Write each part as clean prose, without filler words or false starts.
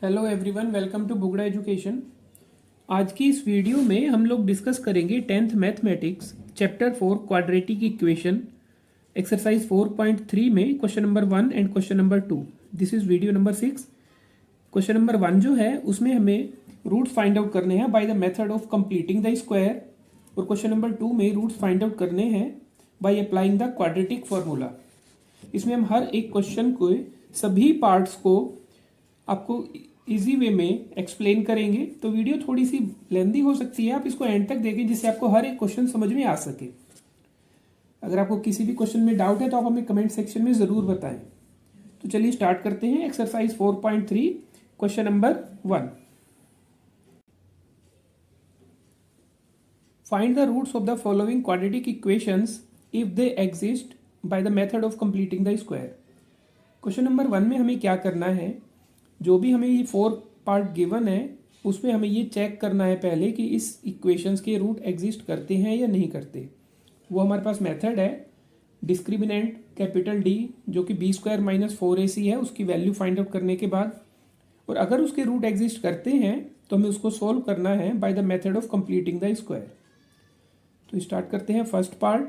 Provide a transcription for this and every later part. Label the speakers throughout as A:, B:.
A: Hello everyone, welcome to बुगड़ा education. आज की इस वीडियो में हम लोग डिस्कस करेंगे 10th mathematics chapter 4 quadratic equation exercise 4.3 में question number 1 and question number 2। This is video number 6। Question number 1 जो है उसमें हमें रूट्स फाइंड आउट करने हैं by the method of completing the square, और क्वेश्चन नंबर 2 में रूट्स फाइंड आउट करने हैं bye applying the quadratic formula. इसमें हम हर एक क्वेश्चन को, सभी पार्ट्स को आपको इजी वे में एक्सप्लेन करेंगे। तो वीडियो थोड़ी सी लेंदी हो सकती है, आप इसको एंड तक देखें जिससे आपको हर एक क्वेश्चन समझ में आ सके। अगर आपको किसी भी क्वेश्चन में डाउट है तो आप हमें कमेंट सेक्शन में ज़रूर बताएं। तो चलिए स्टार्ट करते हैं exercise 4.3 question number 1। Find the roots of the following quadratic equations if they exist by the method of completing the square. Question number 1 में हमें क्या करना है, जो भी हमें ये 4 पार्ट गिवन है उसमें हमें ये चेक करना है पहले कि इस इक्वेशंस के रूट एग्जिस्ट करते हैं या नहीं करते। वो हमारे पास मेथड है डिस्क्रिमिनेंट कैपिटल डी, जो कि बी स्क्वायर माइनस 4ac है, उसकी वैल्यू फाइंड आउट करने के बाद, और अगर उसके रूट एग्जिस्ट करते हैं तो हमें उसको सोल्व करना है by the method of completing the square. तो स्टार्ट करते हैं first part,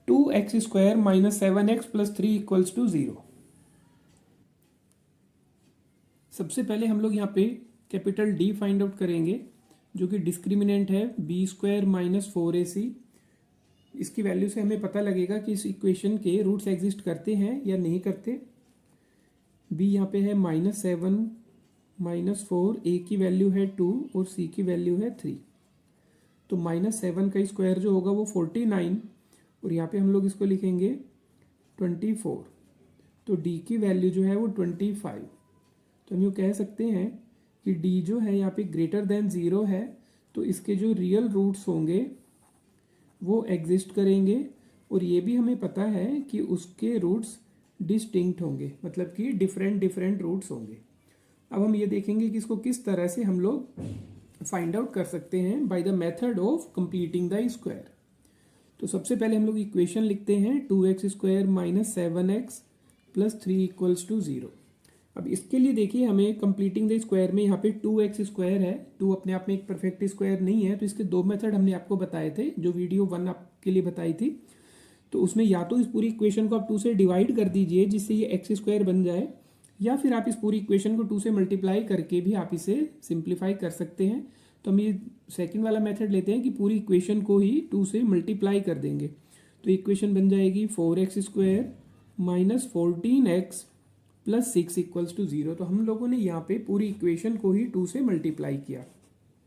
A: 2x square minus 7x plus 3 equals to 0। सबसे पहले हम लोग यहाँ पे कैपिटल डी फाइंड आउट करेंगे, जो कि डिस्क्रिमिनेंट है बी स्क्वायर माइनस 4ac। इसकी वैल्यू से हमें पता लगेगा कि इस इक्वेशन के रूट्स एग्जिस्ट करते हैं या नहीं करते। बी यहाँ पे है -7 -4, ए की वैल्यू है 2 और सी की वैल्यू है 3। तो -7 का स्क्वायर जो होगा वो 49, और यहाँ पे हम लोग इसको लिखेंगे 24। तो डी की वैल्यू जो है वो 25। तो हम यूँ कह सकते हैं कि d जो है यहाँ पे ग्रेटर देन 0 है, तो इसके जो रियल रूट्स होंगे वो एग्जिस्ट करेंगे, और ये भी हमें पता है कि उसके रूट्स डिस्टिंक्ट होंगे, मतलब कि डिफरेंट रूट्स होंगे। अब हम ये देखेंगे कि इसको किस तरह से हम लोग फाइंड आउट कर सकते हैं by the method of completing the square. तो सबसे पहले हम लोग इक्वेशन लिखते हैं 2x square minus 7x plus 3 equals to 0। अब इसके लिए देखिए हमें कंप्लीटिंग द स्क्वायर में यहाँ पे 2x स्क्वायर है, 2 अपने आप में एक परफेक्ट स्क्वायर नहीं है, तो इसके दो मेथड हमने आपको बताए थे, जो वीडियो 1 आपके लिए बताई थी। तो उसमें या तो इस पूरी इक्वेशन को आप 2 से डिवाइड कर दीजिए जिससे ये एक्स स्क्वायर बन जाए, या फिर आप इस पूरी इक्वेशन को 2 से मल्टीप्लाई करके भी आप इसे सिंप्लीफाई कर सकते हैं। तो हम ये सेकेंड वाला मेथड लेते हैं कि पूरी इक्वेशन को ही 2 से मल्टीप्लाई कर देंगे। तो इक्वेशन बन जाएगी 4x square minus 14x plus 6 equals to 0। तो हम लोगों ने यहाँ पे पूरी इक्वेशन को ही 2 से मल्टीप्लाई किया।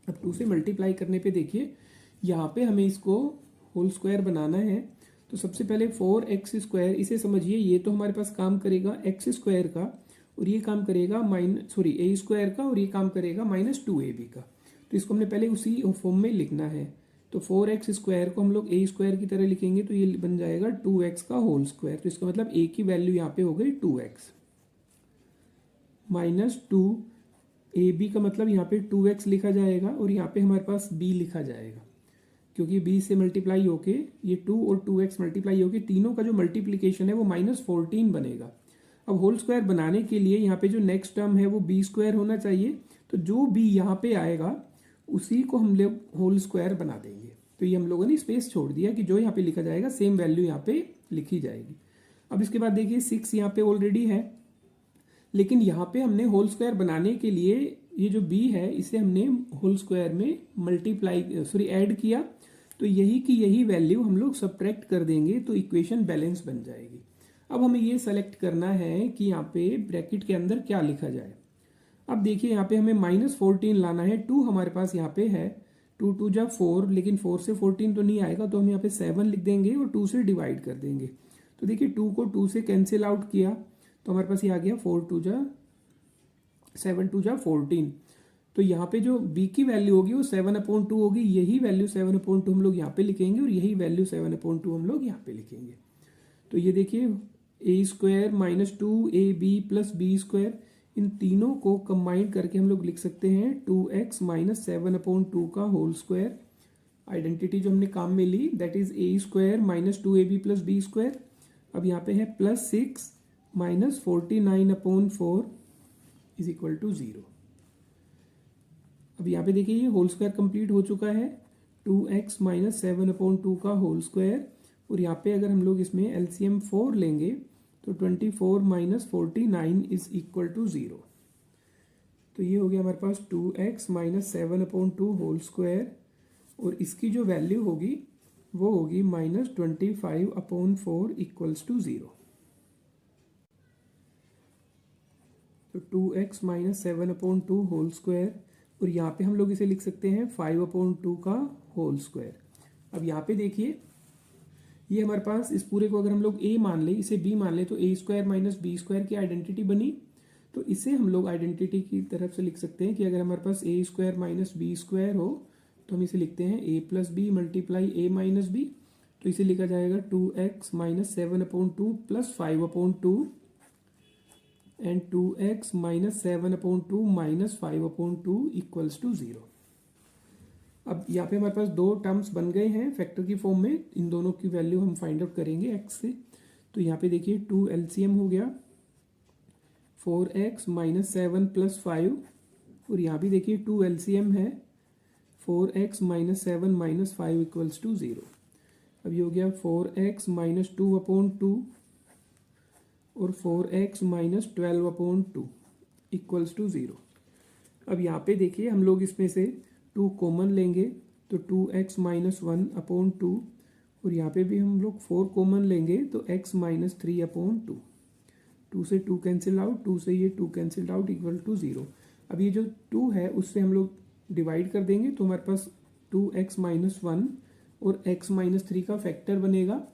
A: अब 2 से मल्टीप्लाई करने पे देखिए यहाँ पे हमें इसको होल स्क्वायर बनाना है। तो सबसे पहले 4x स्क्वायर, इसे समझिए ये तो हमारे पास काम करेगा x स्क्वायर का, और ये काम करेगा a स्क्वायर का, और ये काम करेगा -2ab का। तो इसको हमने पहले उसी फॉर्म में लिखना है। तो 4x स्क्वायर को हम लोग a स्क्वायर की तरह लिखेंगे, तो ये बन जाएगा 2x का होल स्क्वायर। तो इसका मतलब a की वैल्यू यहाँ पे हो गई 2x -2ab का मतलब यहाँ पे 2x लिखा जाएगा, और यहाँ पे हमारे पास b लिखा जाएगा, क्योंकि b से मल्टीप्लाई होके ये 2 और 2x मल्टीप्लाई होके तीनों का जो मल्टीप्लिकेशन है वो -14 बनेगा। अब होल स्क्वायर बनाने के लिए यहाँ पे जो नेक्स्ट टर्म है वो b स्क्वायर होना चाहिए, तो जो b यहाँ पे आएगा उसी को हम लोग होल स्क्वायर बना देंगे। तो ये हम लोगों ने स्पेस छोड़ दिया कि जो यहाँ पे लिखा जाएगा सेम वैल्यू यहाँ पे लिखी जाएगी। अब इसके बाद देखिए 6 यहाँ पे ऑलरेडी है, लेकिन यहाँ पे हमने होल स्क्वायर बनाने के लिए ये जो b है इसे हमने होल स्क्वायर में ऐड किया, तो यही की यही वैल्यू हम लोग सब्ट्रैक्ट कर देंगे, तो इक्वेशन बैलेंस बन जाएगी। अब हमें ये सेलेक्ट करना है कि यहाँ पे ब्रैकेट के अंदर क्या लिखा जाए। अब देखिए यहाँ पे हमें -14 लाना है, 2 हमारे पास यहाँ पे है, 2 2 जा 4, लेकिन 4 से 14 तो नहीं आएगा, तो हम यहाँ पे 7 लिख देंगे और 2 से डिवाइड कर देंगे। तो देखिए 2 को 2 से कैंसिल आउट किया, तो हमारे पास ये आ गया 4 2 जा 7 2 जा 14। तो यहाँ पे जो b की वैल्यू होगी वो 7/2 होगी, यही वैल्यू 7/2 हम लोग यहाँ पे लिखेंगे, और यही वैल्यू 7/2 हम लोग यहाँ पे लिखेंगे। तो ये देखिए a square minus 2ab plus b square, इन तीनों को कंबाइन करके हम लोग लिख सकते हैं 2x माइनस 7/2 का होल स्क्वायर। आइडेंटिटी जो हमने काम में ली that is a square minus 2ab plus b square. अब यहाँ पे है +6 -49/4 इज इक्वल टू 0। अब यहाँ पे देखिए ये होल स्क्वायर कंप्लीट हो चुका है, 2x माइनस 7/2 का होल स्क्वायर। और यहाँ पे अगर हम लोग इसमें एलसीएम 4 लेंगे तो 24 माइनस 49 इज इक्वल टू 0। तो ये हो गया हमारे पास 2x माइनस 7/2 होल स्क्वायर, और इसकी जो वैल्यू होगी वो होगी -25/4 इक्वल्स टू 0। तो 2x माइनस 7/2 होल स्क्वायर, और यहाँ पे हम लोग इसे लिख सकते हैं 5/2 का होल स्क्वायर। अब यहाँ पे देखिए ये हमारे पास इस पूरे को अगर हम लोग a मान ले, इसे b मान ले, तो a square minus B square की आइडेंटिटी बनी। तो इसे हम लोग आइडेंटिटी की तरफ से लिख सकते हैं कि अगर हमारे पास a square minus B square हो तो हम इसे लिखते हैं a plus B multiply a minus B. तो इसे लिखा जाएगा 2x minus 7/2 plus 5/2 and 2x minus 7/2 minus 5/2 equals to 0। अब यहाँ पे हमारे पास दो टर्म्स बन गए हैं फैक्टर की फॉर्म में, इन दोनों की वैल्यू हम फाइंड आउट करेंगे x से। तो यहाँ पे देखिए 2 एलसीएम हो गया 4x माइनस 7 प्लस 5, और यहाँ भी देखिए 2 एलसीएम है 4x minus 7 minus 5 equals to 0। अब ये हो गया 4x माइनस 2/2 और 4x माइनस 12/2 इक्वल्स टू 0। अब यहाँ पे देखिए हम लोग इसमें से 2 कॉमन लेंगे तो 2x माइनस 1/2, और यहाँ पे भी हम लोग 4 कॉमन लेंगे तो x माइनस 3/2। 2 से 2 कैंसिल आउट, 2 से ये 2 कैंसिल आउट इक्वल टू 0। अब ये जो 2 है उससे हम लोग डिवाइड कर देंगे तो हमारे पास 2x माइनस 1 और x माइनस 3 का फैक्टर बनेगा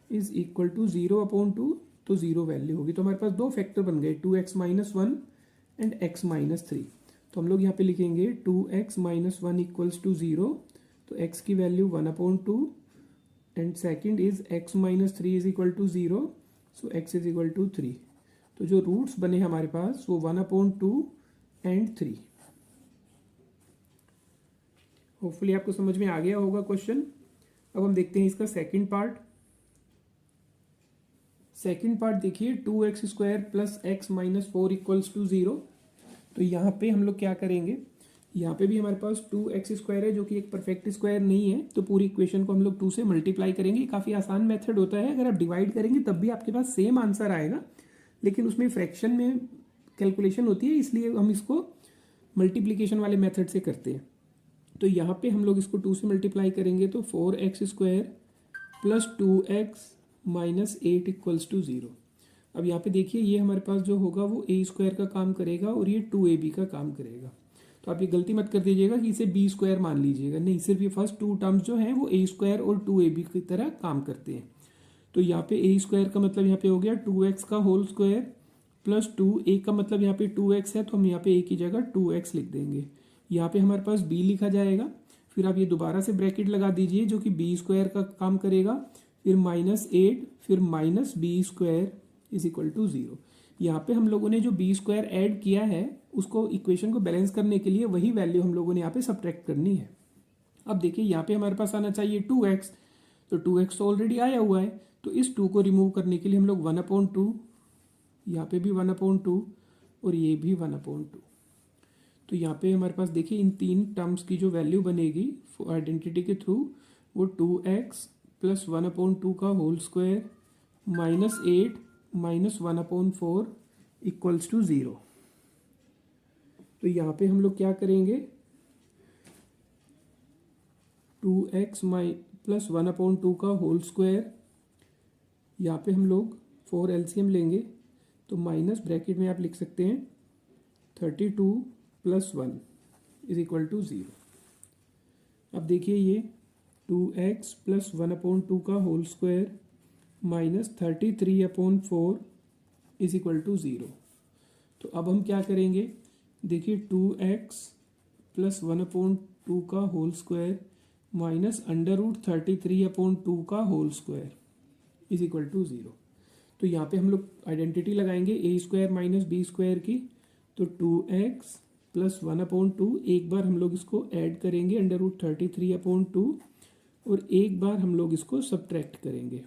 A: इज इक्वल टू 0/2, तो 0 वैल्यू होगी। तो हमारे पास दो फैक्टर बन गए 2x minus 1 and x minus 3। तो हम लोग यहाँ पे लिखेंगे 2x माइनस 1 इक्वल्स टू 0, तो x की value 1/2 and second is x minus 3 is equal to 0, so x is equal to 3। तो जो रूट्स बने हमारे पास वो 1/2 एंड 3। होपफुली आपको समझ में आ गया होगा क्वेश्चन। अब हम देखते हैं इसका सेकेंड पार्ट। सेकेंड पार्ट देखिए 2x square plus x minus 4 equals to 0। तो यहाँ पे हम लोग क्या करेंगे, यहाँ पे भी हमारे पास 2x स्क्वायर है जो कि एक परफेक्ट स्क्वायर नहीं है, तो पूरी इक्वेशन को हम लोग 2 से मल्टीप्लाई करेंगे। काफ़ी आसान मेथड होता है, अगर आप डिवाइड करेंगे तब भी आपके पास सेम आंसर आएगा, लेकिन उसमें फ्रैक्शन में कैलकुलेशन होती है, इसलिए हम इसको मल्टीप्लीकेशन वाले मेथड से करते हैं। तो यहाँ पे हम लोग इसको 2 से मल्टीप्लाई करेंगे तो 4x square plus 2x minus 8 equals to 0। अब यहाँ पे देखिए ये हमारे पास जो होगा वो a स्क्वायर का काम करेगा और ये 2ab का काम करेगा। तो आप ये गलती मत कर दीजिएगा कि इसे b स्क्वायर मान लीजिएगा, नहीं, सिर्फ ये फर्स्ट 2 टर्म्स जो हैं वो a स्क्वायर और 2ab की तरह काम करते हैं। तो यहाँ पे a स्क्वायर का मतलब यहाँ पे हो गया 2x का होल स्क्वायर प्लस 2, a का मतलब यहाँ पे 2x है तो हम यहाँ पे a की जगह 2x लिख देंगे। यहाँ पे हमारे पास b लिखा जाएगा, फिर आप ये दोबारा से ब्रैकेट लगा दीजिए जो कि b स्क्वायर का काम करेगा, फिर -8, फिर minus B square is equal to 0। यहाँ पे हम लोगों ने जो बी स्क्वायर ऐड किया है उसको इक्वेशन को बैलेंस करने के लिए वही वैल्यू हम लोगों ने यहाँ पे सब्ट्रैक्ट करनी है। अब देखिए यहाँ पे हमारे पास आना चाहिए 2x, तो 2x तो ऑलरेडी आया हुआ है, तो इस 2 को रिमूव करने के लिए हम लोग 1/2, यहाँ पे भी 1/2 और ये भी 1/2। तो यहाँ पे हमारे पास देखिए इन तीन टर्म्स की जो वैल्यू बनेगी आइडेंटिटी के थ्रू वो 2x प्लस 1/2 का whole square -8 minus 1/4 equals to 0। तो यहाँ पे हम लोग क्या करेंगे 2x प्लस 1/2 का होल स्क्वायर, यहाँ पे हम लोग 4 एलसीएम लेंगे तो माइनस ब्रैकेट में आप लिख सकते हैं 32 प्लस 1 इज इक्वल टू 0। अब देखिए ये 2x प्लस 1/2 का whole square minus 33/4 is equal to 0। तो अब हम क्या करेंगे, देखिए 2x प्लस 1/2 का होल स्क्वायर माइनस √33/2 का whole square is equal to 0। तो यहाँ पे हम लोग आइडेंटिटी लगाएंगे a square minus B square की, तो 2x प्लस 1/2, एक बार हम लोग इसको ऐड करेंगे √33/2 और एक बार हम लोग इसको सब्ट्रैक्ट करेंगे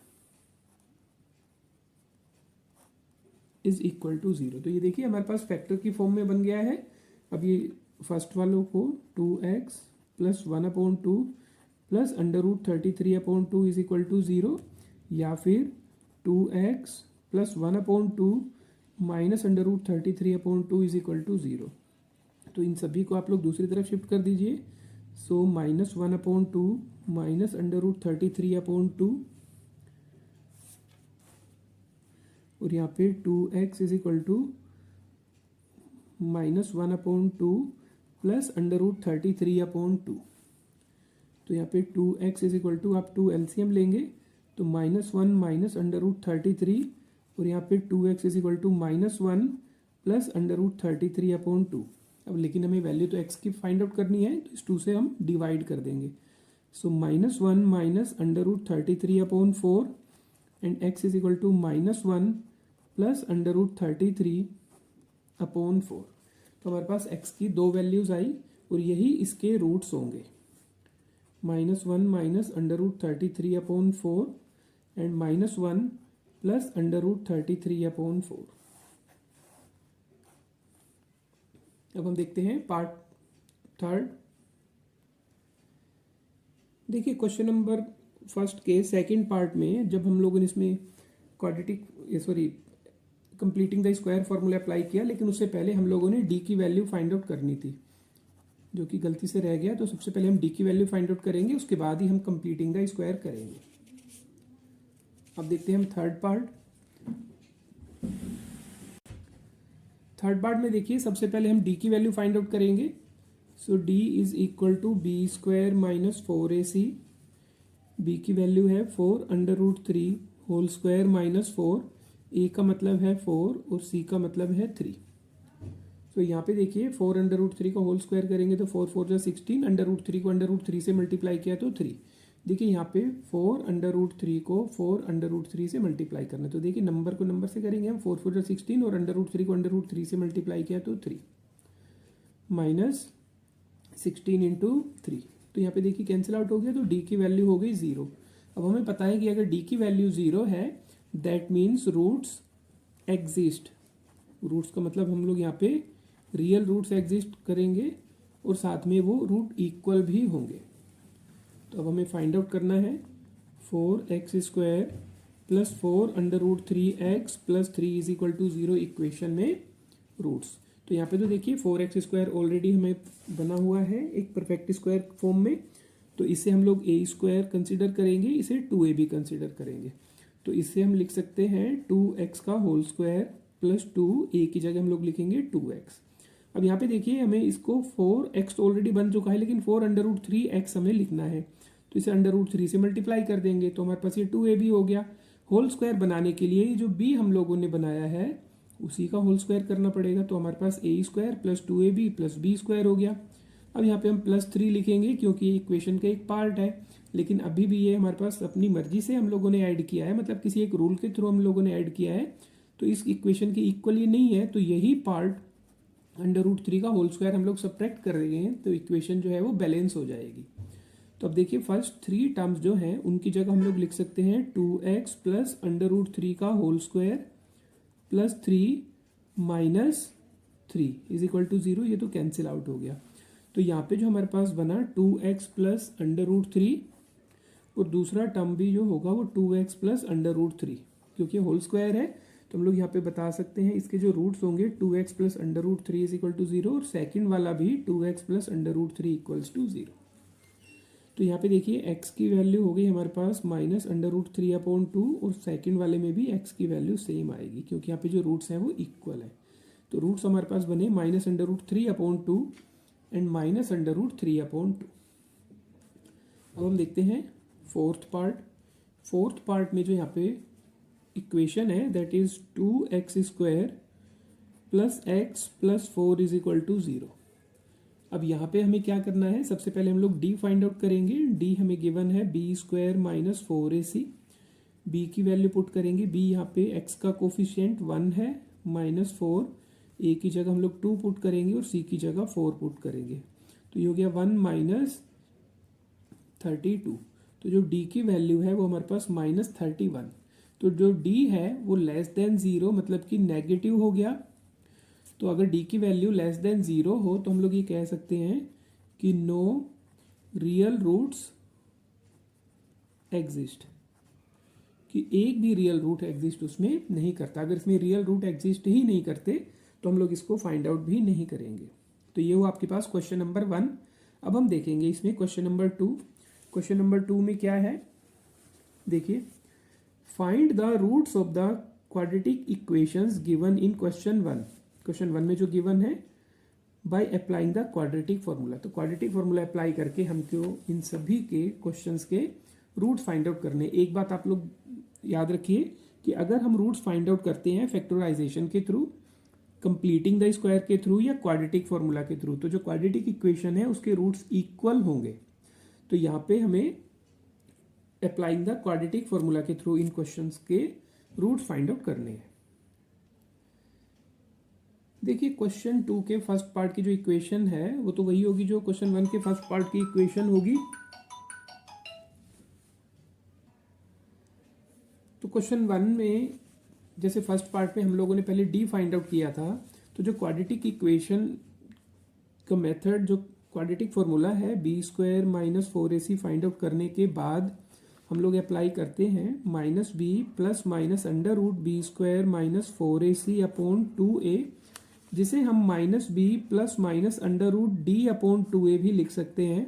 A: इज इक्वल टू 0। तो ये देखिए हमारे पास फैक्टर की फॉर्म में बन गया है। अब ये फर्स्ट वालों को 2x plus 1/2 plus √33/2 is equal to 0, या फिर 2x plus 1/2 minus √33/2 is equal to 0। तो इन सभी को आप लोग दूसरी तरफ शिफ्ट कर दीजिए। सो -1/2 माइनस √33/2 और यहाँ पे 2x is equal to -1/2 plus √33/2। तो यहाँ पे 2x इज इक्वल टू, आप 2 एलसीएम लेंगे तो -1 माइनस √33 और यहाँ पे 2x is equal to -1 plus √33/2। अब लेकिन हमें वैल्यू तो x की फाइंड आउट करनी है, तो इस 2 से हम डिवाइड कर देंगे। So -1 minus √33/4 and x is equal to -1 plus √33/4। तो हमारे पास x की 2 वैल्यूज़ आई और यही इसके रूट्स होंगे। -1 माइनस √33/4 एंड -1 प्लस √33/4। अब हम देखते हैं पार्ट थर्ड। देखिए क्वेश्चन नंबर फर्स्ट के सेकंड पार्ट में जब हम लोगों ने इसमें completing the square formula apply किया, लेकिन उससे पहले हम लोगों ने डी की वैल्यू फाइंड आउट करनी थी, जो कि गलती से रह गया। तो सबसे पहले हम डी की वैल्यू फाइंड आउट करेंगे, उसके बाद ही हम कंप्लीटिंग द स्क्वायर करेंगे। अब देखते हैं हम थर्ड पार्ट में देखिए सबसे पहले हम डी की वैल्यू फाइंड आउट करेंगे। So D is equal to b² minus 4ac। B की वैल्यू है 4√3 होल स्क्वायर माइनस 4। ए का मतलब है 4 और सी का मतलब है 3। तो यहाँ पे देखिए 4√3 का होल स्क्वायर करेंगे तो 4 4 16, √3 को √3 से मल्टीप्लाई किया तो 3। देखिए यहाँ पे 4√3 को 4√3 से मल्टीप्लाई करना, तो देखिए नंबर को नंबर से करेंगे हम। 4 4 16 और √3 को √3 से मल्टीप्लाई किया तो 3 माइनस 16 इंटू 3। तो यहाँ पे देखिए कैंसिल आउट हो गया, तो डी की वैल्यू हो गई 0। अब हमें पता है कि अगर डी की वैल्यू 0 है that means roots exist. Roots का मतलब हम लोग यहाँ पे रियल रूट्स एग्जिस्ट करेंगे और साथ में वो रूट इक्वल भी होंगे। तो अब हमें फाइंड आउट करना है 4x² plus 4√3x plus 3 is equal to 0 equation में रूट्स। तो यहाँ पे तो देखिए 4x² ऑलरेडी हमें बना हुआ है एक परफेक्ट स्क्वायर फॉर्म में, तो इसे हम लोग a² कंसिडर करेंगे, इसे 2a भी कंसिडर करेंगे। तो इससे हम लिख सकते हैं 2x का होल स्क्वायर प्लस 2, a की जगह हम लोग लिखेंगे 2x। अब यहाँ पे देखिए हमें इसको 4x तो ऑलरेडी बन चुका है, लेकिन 4√3x हमें लिखना है, तो इसे √3 से मल्टीप्लाई कर देंगे तो हमारे पास ये 2a भी हो गया। होल स्क्वायर बनाने के लिए जो b हम लोगों ने बनाया है उसी का होल स्क्वायर करना पड़ेगा, तो हमारे पास a² plus 2ab plus b² हो गया। अब यहाँ पे हम +3 लिखेंगे क्योंकि ये इक्वेशन का एक पार्ट है, लेकिन अभी भी ये हमारे पास अपनी मर्जी से हम लोगों ने ऐड किया है, मतलब किसी एक रूल के थ्रू हम लोगों ने ऐड किया है, तो इस इक्वेशन के इक्वल ये नहीं है, तो यही पार्ट √3 का होल स्क्वायर हम लोग सब्ट्रैक्ट कर रहे हैं, तो इक्वेशन जो है वो बैलेंस हो जाएगी। तो अब देखिए फर्स्ट 3 टर्म्स जो हैं उनकी जगह हम लोग लिख सकते हैं 2x प्लस √3 का whole square plus 3 minus 3 is equal to 0। ये तो कैंसिल आउट हो गया। तो यहाँ पे जो हमारे पास बना 2x प्लस √3 और दूसरा टर्म भी जो होगा वो 2x प्लस √3, क्योंकि होल स्क्वायर है तो हम लोग यहाँ पे बता सकते हैं इसके जो रूट्स होंगे 2x plus √3 is equal to 0 और सेकेंड वाला भी 2x प्लस √3 इक्वल्स टू 0। तो यहाँ पे देखिए x की वैल्यू हो गई हमारे पास -√3/2 और सेकंड वाले में भी x की वैल्यू सेम आएगी, क्योंकि यहाँ पे जो रूट्स हैं वो इक्वल है। तो रूट्स हमारे पास बने -√3/2 एंड -√3/2। अब हम देखते हैं फोर्थ पार्ट में जो यहाँ पे इक्वेशन है that is 2x² plus x plus 4 is equal to 0। अब यहाँ पे हमें क्या करना है, सबसे पहले हम लोग d फाइंड आउट करेंगे। d हमें गिवन है b² माइनस 4ac। b की वैल्यू पुट करेंगे, b यहाँ पे x का कोफिशिएंट 1 है माइनस 4, a की जगह हम लोग 2 पुट करेंगे और c की जगह 4 पुट करेंगे, तो ये हो गया 1 माइनस 32। तो जो d की वैल्यू है वो हमारे पास -31। तो जो d है वो लेस देन 0 मतलब कि नेगेटिव हो गया, तो अगर डी की वैल्यू लेस देन 0 हो तो हम लोग ये कह सकते हैं कि नो रियल रूट्स एग्जिस्ट, कि एक भी रियल रूट एग्जिस्ट उसमें नहीं करता। अगर इसमें रियल रूट एग्जिस्ट ही नहीं करते तो हम लोग इसको फाइंड आउट भी नहीं करेंगे। तो ये हुआ आपके पास क्वेश्चन नंबर 1। अब हम देखेंगे इसमें क्वेश्चन नंबर 2। क्वेश्चन नंबर 2 में क्या है, देखिए, find the roots of the quadratic equations given in question 1। Question 1 में जो गिवन है by applying the quadratic formula. तो क्वाड्रेटिक फॉर्मूला अप्लाई करके हमको इन सभी के क्वेश्चंस के रूट्स फाइंड आउट करने। एक बात आप लोग याद रखिए कि अगर हम रूट्स फाइंड आउट करते हैं फैक्टराइजेशन के थ्रू, कंप्लीटिंग द स्क्वायर के थ्रू या क्वाड्रेटिक फॉर्मूला के थ्रू, तो जो क्वाड्रेटिक इक्वेशन है उसके रूट्स इक्वल होंगे। तो यहाँ पे हमें अप्लाइंग द क्वाड्रेटिक फॉर्मूला के थ्रू इन क्वेश्चंस के रूट्स फाइंड आउट करने हैं। देखिए क्वेश्चन 2 के फर्स्ट पार्ट की जो इक्वेशन है वो तो वही होगी जो क्वेश्चन 1 के फर्स्ट पार्ट की इक्वेशन होगी। तो क्वेश्चन 1 में जैसे फर्स्ट पार्ट में हम लोगों ने पहले डी फाइंड आउट किया था, तो जो क्वाड्रेटिक इक्वेशन का मेथड, जो क्वाड्रेटिक फॉर्मूला है B square minus 4ac find out करने के बाद हम लोग अप्लाई करते हैं minus B plus minus under root B square minus 4ac upon 2a, जिसे हम minus B plus minus under root D upon 2a भी लिख सकते हैं।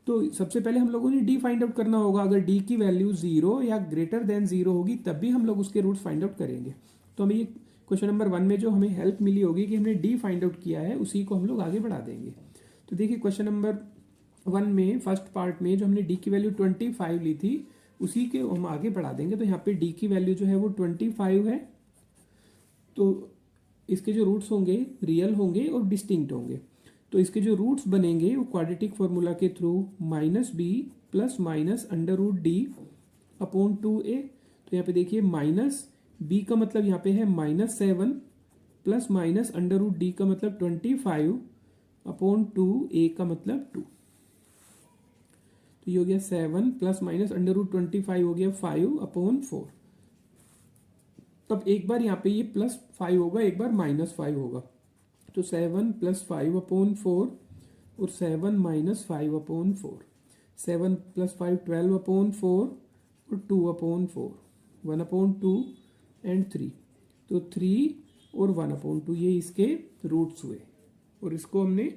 A: तो सबसे पहले हम लोगों ने डी फाइंड आउट करना होगा। अगर डी की वैल्यू 0 या ग्रेटर देन 0 होगी तब भी हम लोग उसके रूट्स फाइंड आउट करेंगे। तो हमें ये क्वेश्चन नंबर 1 में जो हमें हेल्प मिली होगी कि हमने डी फाइंड आउट किया है, उसी को हम लोग आगे बढ़ा देंगे। तो देखिए क्वेश्चन नंबर 1 में फर्स्ट पार्ट में जो हमने डी की वैल्यू 25 ली थी उसी के हम आगे बढ़ा देंगे। तो यहाँ पे डी की वैल्यू जो है वो 25 है। तो इसके जो रूट्स होंगे रियल होंगे और डिस्टिंक्ट होंगे। तो इसके जो रूट्स बनेंगे वो क्वाड्रेटिक फॉर्मूला के through minus B plus minus under root D upon 2a। तो यहाँ पे देखिए माइनस बी का मतलब यहाँ पे है -7 plus minus under root D का मतलब 25 अपॉन 2a का मतलब 2। तो ये हो गया 7 प्लस माइनस अंडर रूट 25 हो गया 5 अपॉन 4। तब एक बार यहाँ पे ये +5 होगा, एक बार -5 होगा। तो 7 + 5 अपॉन 4 और 7 - 5 अपॉन 4। 7 + 5 12 अपॉन 4 और 2 अपॉन 4, 1 अपॉन 2 एंड 3। तो 3 और 1 अपॉन 2 ये इसके रूट्स हुए। और इसको हमने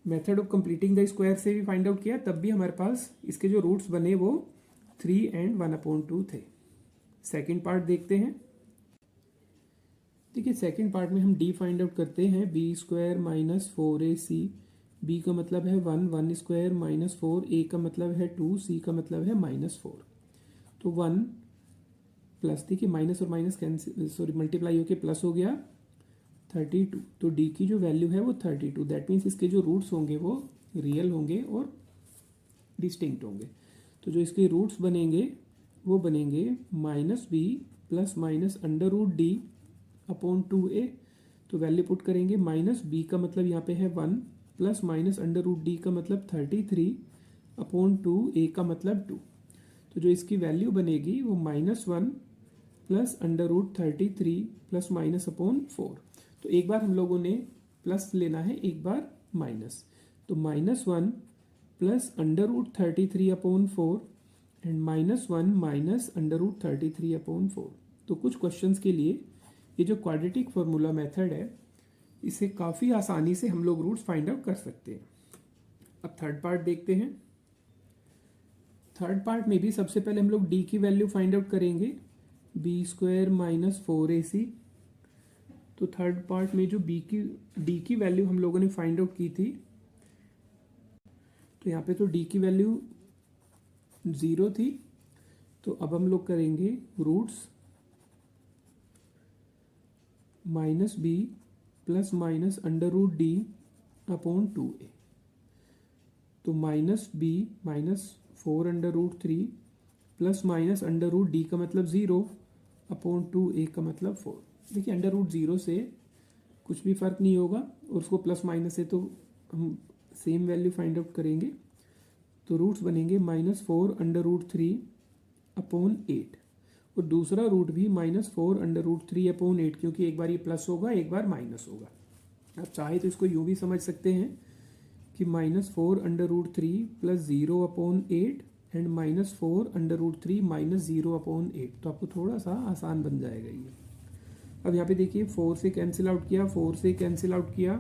A: method of completing the square से भी फाइंड आउट किया, तब भी हमारे पास इसके जो रूट्स बने वो 3 एंड 1 अपॉन 2 थे। सेकेंड पार्ट देखते हैं। देखिए सेकेंड पार्ट में हम डी फाइंड आउट करते हैं B square minus 4ac। B का मतलब है 1 स्क्वायर माइनस 4, ए का मतलब है 2, सी का मतलब है -4। तो 1 प्लस, देखिए माइनस और माइनस कैंसिल, सॉरी मल्टीप्लाई होके प्लस हो गया 32। तो डी की जो वैल्यू है वो 32। दैट मीन्स इसके जो रूट्स होंगे वो रियल होंगे और डिस्टिंक्ट होंगे। तो जो इसके रूट्स बनेंगे वो बनेंगे minus B plus minus under root D upon 2a। तो वैल्यू पुट करेंगे, माइनस बी का मतलब यहाँ पे है 1 plus minus under root D का मतलब 33 अपॉन 2, a का मतलब 2। तो जो इसकी वैल्यू बनेगी वो -1 plus under root 33 plus minus upon 4। तो एक बार हम लोगों ने प्लस लेना है, एक बार माइनस। तो -1 plus under root 33 upon 4 and -1 minus under root 33 upon 4। तो कुछ क्वेश्चंस के लिए ये जो क्वाड्रेटिक फॉर्मूला मेथड है इसे काफ़ी आसानी से हम लोग रूट्स फाइंड आउट कर सकते हैं। अब थर्ड पार्ट देखते हैं। थर्ड पार्ट में भी सबसे पहले हम लोग डी की वैल्यू फाइंड आउट करेंगे, बी स्क्वायर माइनस 4ac। तो थर्ड पार्ट में जो डी की वैल्यू हम लोगों ने फाइंड आउट की थी, तो यहाँ पे तो डी की वैल्यू 0 थी। तो अब हम लोग करेंगे roots minus B plus minus under root D upon 2a। तो minus B -4 under root 3 plus minus under root D का मतलब 0 अपॉन 2a का मतलब 4। देखिए अंडर रूट 0 से कुछ भी फर्क नहीं होगा और उसको प्लस माइनस से तो हम सेम वैल्यू फाइंड आउट करेंगे। तो रूट्स बनेंगे -4 अंडर रूट 3 अपॉन 8। और दूसरा रूट भी -4√3/8, क्योंकि एक बार ये प्लस होगा एक बार माइनस होगा। आप चाहे तो इसको यूँ भी समझ सकते हैं कि -4√3 + 0/8 एंड -4√3 - 0/8, तो आपको थोड़ा सा आसान बन जाएगा ये। अब यहाँ पे देखिए 4 से कैंसिल आउट किया, 4 से कैंसिल आउट किया,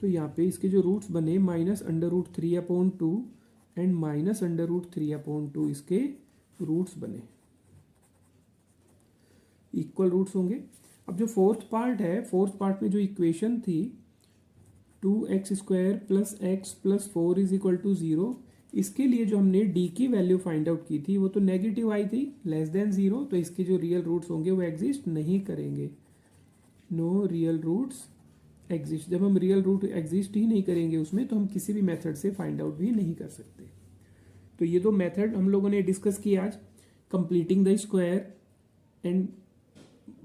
A: तो यहाँ पे इसके जो रूट्स बने -√3/2 एंड -√3/2 इसके रूट्स बने, इक्वल रूट्स होंगे। अब जो फोर्थ पार्ट है, फोर्थ पार्ट में जो इक्वेशन थी 2x² + x + 4 = 0, इसके लिए जो हमने d की वैल्यू फाइंड आउट की थी वो तो नेगेटिव आई थी, <0, तो इसके जो रियल रूट्स होंगे वो एग्जिस्ट नहीं करेंगे। No real roots exist. जब हम रियल रूट एग्जिस्ट ही नहीं करेंगे उसमें, तो हम किसी भी मेथड से फाइंड आउट भी नहीं कर सकते। तो ये दो मेथड हम लोगों ने डिस्कस किया आज, completing the square and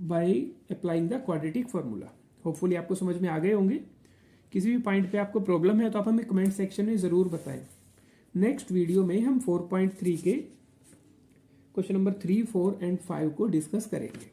A: bye applying the quadratic formula. Hopefully आपको समझ में आ गए होंगे। किसी भी पॉइंट पे आपको प्रॉब्लम है तो आप हमें कमेंट सेक्शन में ज़रूर बताएं। नेक्स्ट वीडियो में हम 4.3 के क्वेश्चन नंबर 3, 4 एंड 5 को डिस्कस करेंगे।